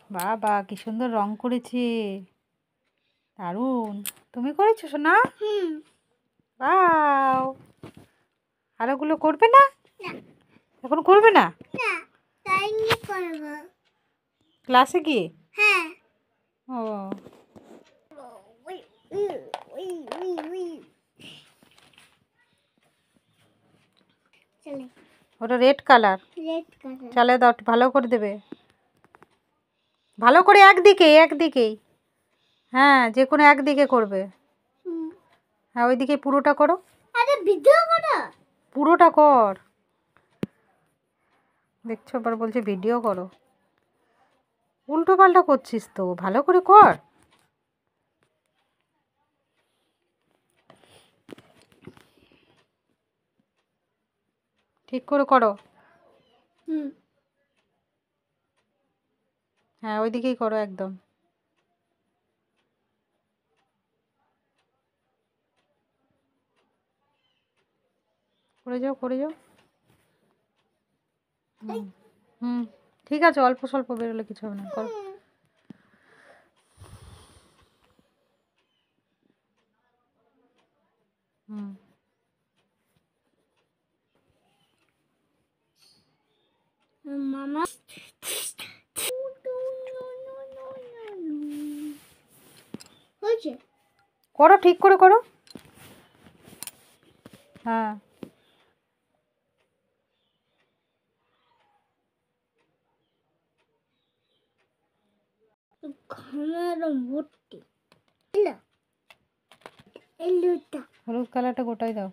বাবা কি সুন্দর রং করেছে, দারুণ। তুমি করেছো সোনা? বাও। আর ওগুলো করবে না? এখন করবে না? ক্লাসে গিয়ে? ও ওটা রেড কালার। চালে দাও, ভালো করে দেবে, ভালো করে একদিকেই। হ্যাঁ, যে কোনো একদিকে করবে। হ্যাঁ, ওইদিকে পুরোটা করো। পুরোটা কর। দেখছো, আবার বলছে ভিডিও করো। উল্টো পাল্টা করছিস তো, ভালো করে কর। ঠিক করে করো। হ্যাঁ, ওইদিকেই করো একদম। করে যাও, করে যাও। হুম, ঠিক আছে, অল্প স্বল্প বেরোলে কিছু হবে না, করো। হুম, মামা হয়েছে, করো, ঠিক করে করো। হ্যাঁ, ঘামের ভর্তি। হলুদ কালারটা গোটাই দাও।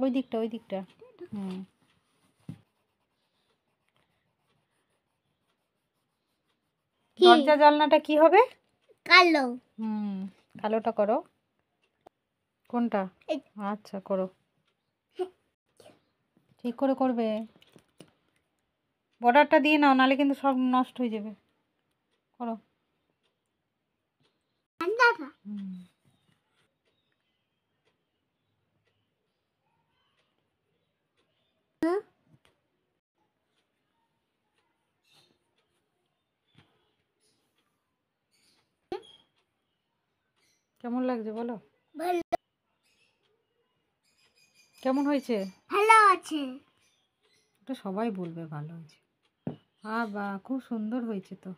ওই দিকটা। হুম, দরজা জানলাটা কি হবে? কালো। হুম, কালোটা করো। কোনটা? আচ্ছা, করো, ঠিক করে করবে। বর্ডারটা দিয়ে নাও, নালে কিন্তু সব নষ্ট হয়ে যাবে। করো। হুম, কেমন লাগছে বলো? কেমন হয়েছে? ভালো আছে। এটা সবাই বলবে ভালো হয়েছে। বাহ, খুব সুন্দর হয়েছে তো।